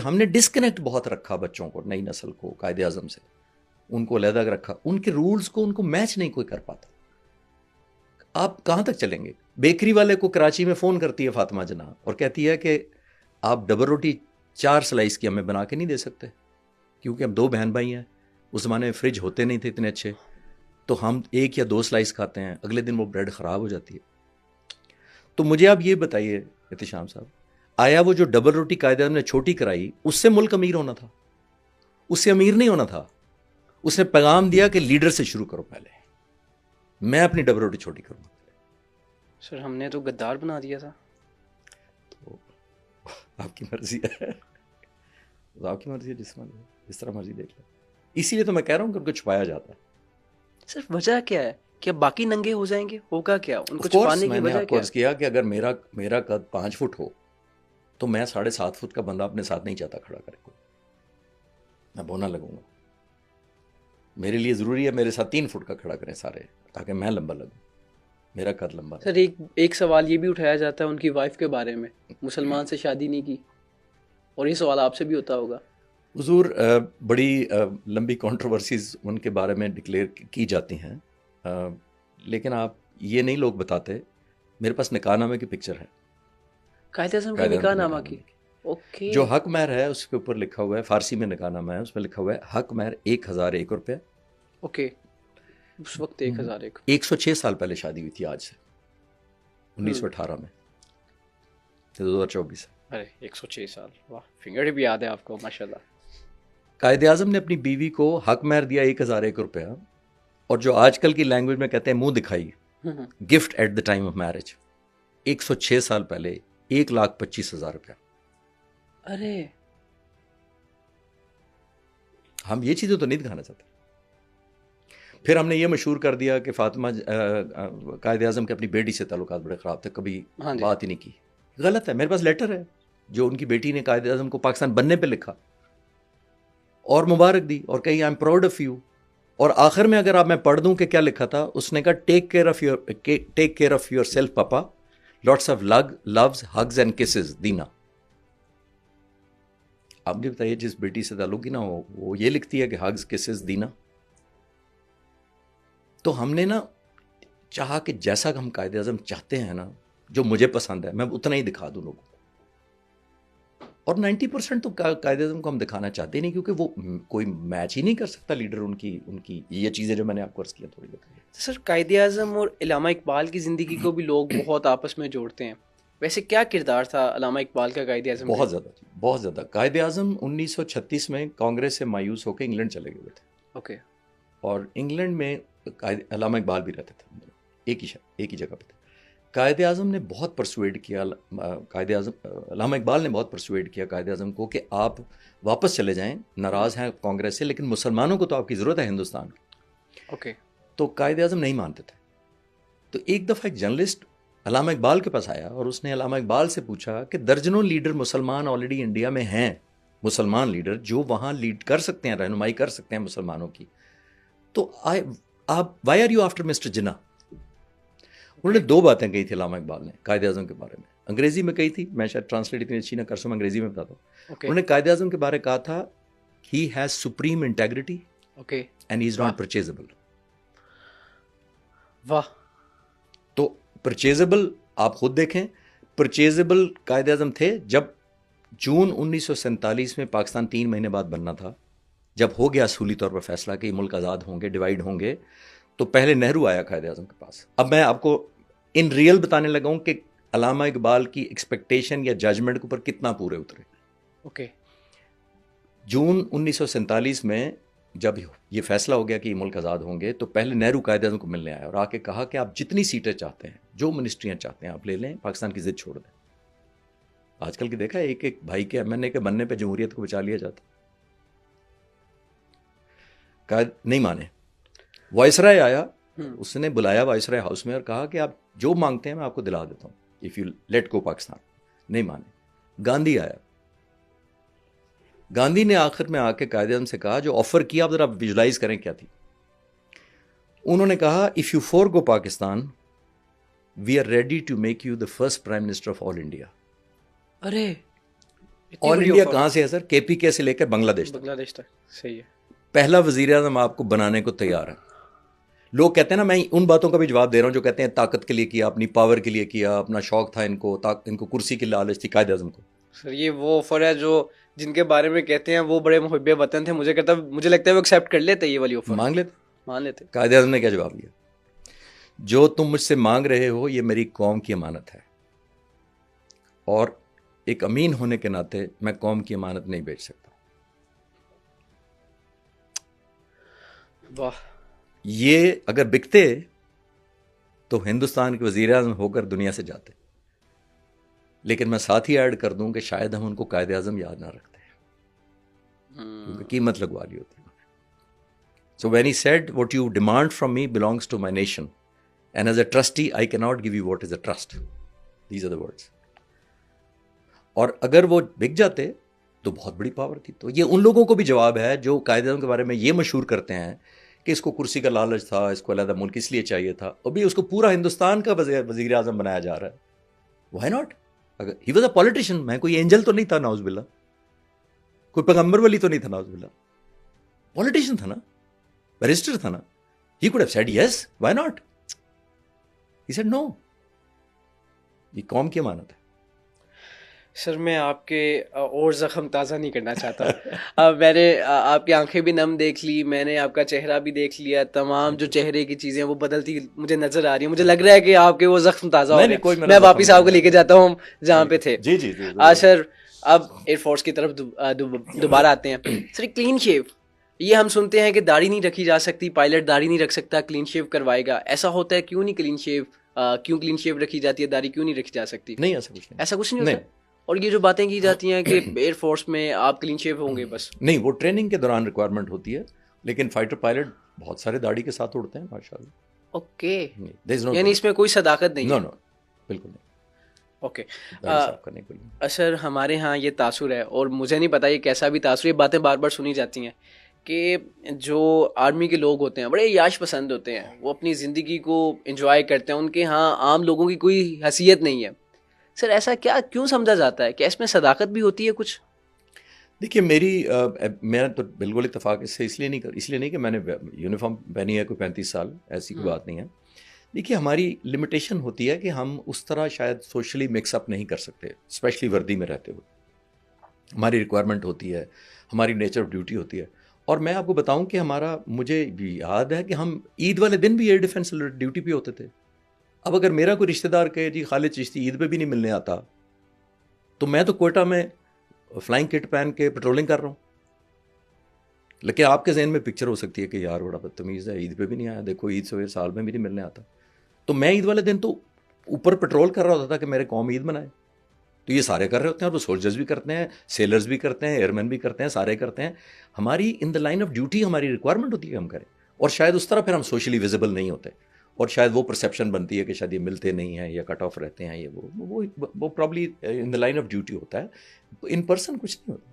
ہم نے ڈسکنیکٹ بہت رکھا بچوں کو، نئی نسل کو قائد اعظم سے، ان کو علیحدہ رکھا، ان کے رولز کو ان کو میچ نہیں کوئی کر پاتا. آپ کہاں تک چلیں گے؟ بیکری والے کو کراچی میں فون کرتی ہے فاطمہ جناح اور کہتی ہے کہ آپ ڈبل روٹی 4 سلائس کی ہمیں بنا کے نہیں دے سکتے، کیونکہ ہم 2 بہن بھائی ہیں. اس زمانے میں فریج ہوتے نہیں تھے اتنے اچھے، تو ہم 1 یا 2 سلائس کھاتے ہیں، اگلے دن وہ بریڈ خراب ہو جاتی ہے. تو مجھے آپ یہ بتائیے احتشام صاحب، آیا وہ جو ڈبل روٹی قائد اعظم نے چھوٹی کرائی اس سے ملک امیر ہونا تھا؟ اس سے امیر نہیں ہونا تھا. اس نے پیغام دیا کہ لیڈر سے شروع کرو، پہلے میں اپنی ڈبل روٹی چھوٹی کروں گا. سر ہم نے تو غدار بنا دیا تھا. تو آپ کی مرضی ہے، آپ کی مرضی ہے، جس طرح مرضی دیکھ لیں. اسی لیے تو میں کہہ رہا ہوں کہ ان کو چھپایا جاتا ہے. صرف وجہ کیا ہے کہ باقی ننگے ہو جائیں گے؟ ہوگا کیا ان کو آف کورس چھپانے کی میں نے وجہ آپ کو کیا عرض کیا کہ اگر میرا قد 5 فٹ ہو تو میں 7.5 فٹ کا بندہ اپنے ساتھ نہیں چاہتا کھڑا کرے کوئی، میں بونا لگوں گا. میرے لیے ضروری ہے میرے ساتھ 3 فٹ کا کھڑا کریں سارے، تاکہ میں لمبا لگوں، میرا قد لمبا سر ہے. ایک سوال یہ بھی اٹھایا جاتا ہے ان کی وائف کے بارے میں، مسلمان سے شادی نہیں کی، اور یہ سوال آپ سے بھی ہوتا ہوگا. حضور بڑی لمبی کنٹروورسیز ان کے بارے میں ڈکلیئر کی جاتی ہیں، لیکن آپ یہ نہیں لوگ بتاتے. میرے پاس نکاح نامے کی پکچر ہے، قائد اعظم کی قائد اعظم نکاح کے نامہ نکاح کی؟ نامے کی. اوکے. جو حق مہر ہے اس کے اوپر لکھا ہوا ہے، فارسی میں نکاح نامہ ہے، اس میں لکھا ہوا ہے حق مہر 1001 روپے. اوکے. اس وقت 1001. 106 سال پہلے شادی ہوئی تھی آج سے، 1918 میں، 2024 ہے. ارے 106 سال، واہ، فنگر بھی یاد ہے آپ کو، ماشاء اللہ. قائد اعظم نے اپنی بیوی کو حق مہر دیا 1001 روپیہ، اور جو آج کل کی لینگویج میں کہتے ہیں منہ دکھائی، gift at the time of marriage, 106 سال پہلے 1,25,000 روپیہ. ارے ہم یہ چیزیں تو نہیں دکھانا چاہتے. پھر ہم نے یہ مشہور کر دیا کہ فاطمہ قائد اعظم کے اپنی بیٹی سے تعلقات بڑے خراب تھے، کبھی ہاں جی. بات ہی نہیں کی. غلط ہے. میرے پاس لیٹر ہے جو ان کی بیٹی نے قائد اعظم کو پاکستان بننے پہ لکھا اور مبارک دی، اور کہیں I am proud of you. اور آخر میں اگر آپ میں پڑھ دوں کہ کیا لکھا تھا، اس نے کہا take care of yourself پاپا، lots of loves hugs and kisses دینا. آپ مجھے بتائیے جس بیٹی سے تعلق ہی نہ ہو وہ یہ لکھتی ہے کہ ہگز کسز دینا. تو ہم نے نا چاہا کہ جیسا ہم قائد اعظم چاہتے ہیں نا، جو مجھے پسند ہے میں اتنا ہی دکھا دوں لوگوں کو. اور 90% تو قائد اعظم کو ہم دکھانا چاہتے ہی نہیں، کیونکہ وہ کوئی میچ ہی نہیں کر سکتا لیڈر ان کی یہ چیزیں جو میں نے آپ کو عرض کیا تھوڑی بتائی. سر قائد اعظم اور علامہ اقبال کی زندگی کو بھی لوگ بہت آپس میں جوڑتے ہیں. ویسے کیا کردار تھا علامہ اقبال کا قائد اعظم بہت زیادہ بہت زیادہ. قائد اعظم 1936 میں کانگریس سے مایوس ہو کے انگلینڈ چلے گئے تھے، اوکے. اور انگلینڈ میں علامہ اقبال بھی رہتے تھے، ایک ہی جگہ پہ تھے. قائد اعظم نے بہت پرسویڈ کیا، علامہ اقبال نے بہت پرسویڈ کیا قائد اعظم کو کہ آپ واپس چلے جائیں، ناراض ہیں کانگریس سے، لیکن مسلمانوں کو تو آپ کی ضرورت ہے ہندوستان کی. اوکے. تو قائد اعظم نہیں مانتے تھے. تو ایک دفعہ ایک جرنلسٹ علامہ اقبال کے پاس آیا اور اس نے علامہ اقبال سے پوچھا کہ درجنوں لیڈر مسلمان آلریڈی انڈیا میں ہیں، مسلمان لیڈر جو وہاں لیڈ کر سکتے ہیں، رہنمائی کر سکتے ہیں مسلمانوں کی، تو آپ why are you after mister Jinnah? انہوں نے 2 باتیں کہی تھی علامہ اقبال نے قائد اعظم کے بارے میں، انگریزی میں کہی تھی، میں شاید ٹرانسلیٹ اتنی اچھی نہ کر سکوں، انگریزی میں بتاتا ہوں. انہوں نے قائد اعظم کے بارے کہا تھا he has supreme integrity okay. And he is not purchasable. واہ. تو پرچیزبل آپ خود دیکھیں، پرچیزبل قائد اعظم تھے. جب جون 1947 میں پاکستان 3 مہینے بعد بننا تھا، جب ہو گیا اصولی طور پر فیصلہ کہ یہ ملک آزاد ہوں گے، ڈیوائیڈ ہوں گے، تو پہلے نہرو آیا قائد اعظم کے پاس. اب میں آپ کو ان ریئل بتانے لگا ہوں کہ علامہ اقبال کی ایکسپیکٹیشن یا ججمنٹ کے اوپر کتنا پورے اترے. اوکے. جون 1947 میں جب یہ فیصلہ ہو گیا کہ یہ ملک آزاد ہوں گے، تو پہلے نہرو قائد اعظم کو ملنے آیا اور آ کے کہا کہ آپ جتنی سیٹیں چاہتے ہیں، جو منسٹریاں چاہتے ہیں آپ لے لیں، پاکستان کی ضد چھوڑ دیں. آج کل کی دیکھا ہے ایک بھائی کے ایم این اے کے بننے پہ جمہوریت کو بچا لیا جاتا. قائد نہیں مانے. وائسرائے آیا، اس نے بلایا وائسرائے ہاؤس میں اور کہا کہ آپ جو مانگتے ہیں میں آپ کو دلا دیتا ہوں، if you let go Pakistan. نہیں مانے. گاندھی آیا. گاندھی نے آخر میں آ کے قائد اعظم سے کہا، جو آفر کیا آپ ذرا ویژلائز کریں کیا تھی. انہوں نے کہا if you forgo Pakistan we are ready to make you the first prime minister of all India. ارے آل انڈیا کہاں سے ہے سر؟ کے پی کے سے لے کر بنگلہ دیش تک. بنگلہ دیش تک. صحیح ہے. پہلا وزیر اعظم آپ کو بنانے کو تیار ہے. لوگ کہتے ہیں نا، میں ان باتوں کا بھی جواب دے رہا ہوں جو کہتے ہیں طاقت کے لیے کیا، اپنی پاور کے لیے کیا، اپنا شوق تھا ان کو کرسی کی لالچ تھی قائد اعظم کو. سر یہ وہ آفر ہے جو جن کے بارے میں کہتے ہیں وہ بڑے محب وطن تھے، مجھے لگتا ہے وہ ایکسیپٹ کر لیتے یہ والی آفر. مان لیتے. قائد اعظم نے کیا جواب دیا؟ جو تم مجھ سے مانگ رہے ہو یہ میری قوم کی امانت ہے، اور ایک امین ہونے کے ناطے میں قوم کی امانت نہیں بیچ سکتا. واہ. یہ اگر بکتے تو ہندوستان کے وزیر اعظم ہو کر دنیا سے جاتے، لیکن میں ساتھ ہی ایڈ کر دوں کہ شاید ہم ان کو قائد اعظم یاد نہ رکھتے کیونکہ قیمت لگوا لی ہوتی. So when he said what you demand from me belongs to my nation and as a trustee I can not give you what is a trust. These are the words. اور اگر وہ بک جاتے تو بہت بڑی پاور تھی. تو یہ ان لوگوں کو بھی جواب ہے جو قائد اعظم کے بارے میں یہ مشہور کرتے ہیں کہ اس کو کرسی کا لالچ تھا، اس کو علیحدہ ملک اس لیے چاہیے تھا. ابھی اس کو پورا ہندوستان کا وزیر اعظم بنایا جا رہا ہے. Why not? اگر ہی واز اے پولیٹیشین، میں کوئی اینجل تو نہیں تھا ناؤز باللہ، کوئی پیغمبر ولی تو نہیں تھا ناؤز باللہ، پولیٹیشین تھا نا، بیرسٹر تھا نا. He could have said yes, why not? He said no. یہ قوم کی امانت ہے. سر میں آپ کے اور زخم تازہ نہیں کرنا چاہتا. میں نے آپ کی آنکھیں بھی نم دیکھ لی، میں نے آپ کا چہرہ بھی دیکھ لیا، تمام جو چہرے کی چیزیں وہ بدلتی مجھے نظر آ رہی ہیں. مجھے لگ رہا ہے کہ آپ کے وہ زخم تازہ ہو گئے. میں واپس آپ کو لے کے جاتا ہوں جہاں پہ تھے. جی جی. سر اب ایئر فورس کی طرف دوبارہ آتے ہیں. سر کلین شیو، یہ ہم سنتے ہیں کہ داڑھی نہیں رکھی جا سکتی، پائلٹ داڑھی نہیں رکھ سکتا، کلین شیو کروائے گا. ایسا ہوتا ہے؟ کیوں نہیں کلین شیو، کیوں کلین شیو رکھی جاتی ہے، داڑھی کیوں نہیں رکھی جا سکتی؟ نہیں، ایسا کچھ نہیں ہوتا. اور یہ جو باتیں کی جاتی ہیں کہ ایئر فورس میں آپ کلین شیو ہوں گے، بس نہیں، وہ ٹریننگ کے دوران ریکوائرمنٹ ہوتی ہے، لیکن فائٹر پائلٹ بہت سارے داڑھی کے ساتھ اڑتے ہیں ماشاءاللہ. اوکے، یعنی اس میں کوئی صداقت نہیں ہے؟ نو، بالکل نہیں. اوکے. سر ہمارے ہاں یہ تاثر ہے، اور مجھے نہیں پتا یہ کیسا بھی تاثر، یہ باتیں بار بار سنی جاتی ہیں کہ جو آرمی کے لوگ ہوتے ہیں بڑے یاش پسند ہوتے ہیں، وہ اپنی زندگی کو انجوائے کرتے ہیں، ان کے ہاں عام لوگوں کی کوئی حیثیت نہیں ہے. سر ایسا کیوں سمجھا جاتا ہے؟ کہ اس میں صداقت بھی ہوتی ہے کچھ؟ دیکھیے میرا تو بالکل اتفاق اس سے اس لیے نہیں کہ میں نے یونیفارم پہنی ہے کوئی 35 سال، ایسی کوئی بات نہیں ہے. دیکھیے ہماری لمیٹیشن ہوتی ہے کہ ہم اس طرح شاید سوشلی مکس اپ نہیں کر سکتے، اسپیشلی وردی میں رہتے ہوئے. ہماری ریکوائرمنٹ ہوتی ہے، ہماری نیچر آف ڈیوٹی ہوتی ہے. اور میں آپ کو بتاؤں کہ مجھے بھی یاد ہے کہ ہم عید والے دن بھی ایئر ڈیفینس ڈیوٹی پہ ہوتے تھے. اب اگر میرا کوئی رشتہ دار کہے جی خالد چشتی عید پہ بھی نہیں ملنے آتا، تو میں تو کوئٹہ میں فلائنگ کٹ پہن کے پیٹرولنگ کر رہا ہوں. لیکن آپ کے ذہن میں پکچر ہو سکتی ہے کہ یار بڑا بدتمیز ہے، عید پہ بھی نہیں آیا، دیکھو عید سویر سال میں بھی نہیں ملنے آتا. تو میں عید والے دن تو اوپر پیٹرول کر رہا ہوتا تھا کہ میرے قوم عید منائے. تو یہ سارے کر رہے ہوتے ہیں، اور وہ سولجرز بھی کرتے ہیں، سیلرز بھی کرتے ہیں، ایئر مین بھی کرتے ہیں، سارے کرتے ہیں. ہماری ان دا لائن آف ڈیوٹی ہماری ریکوائرمنٹ ہوتی ہے کہ ہم کریں، اور شاید اس طرح پھر ہم سوشلی ویزیبل نہیں ہوتے، اور شاید وہ پرسیپشن بنتی ہے کہ شاید یہ ملتے نہیں ہیں یا کٹ آف رہتے ہیں. یہ وہ probably in the line of duty ہوتا ہے، ان پرسن کچھ نہیں ہوتا.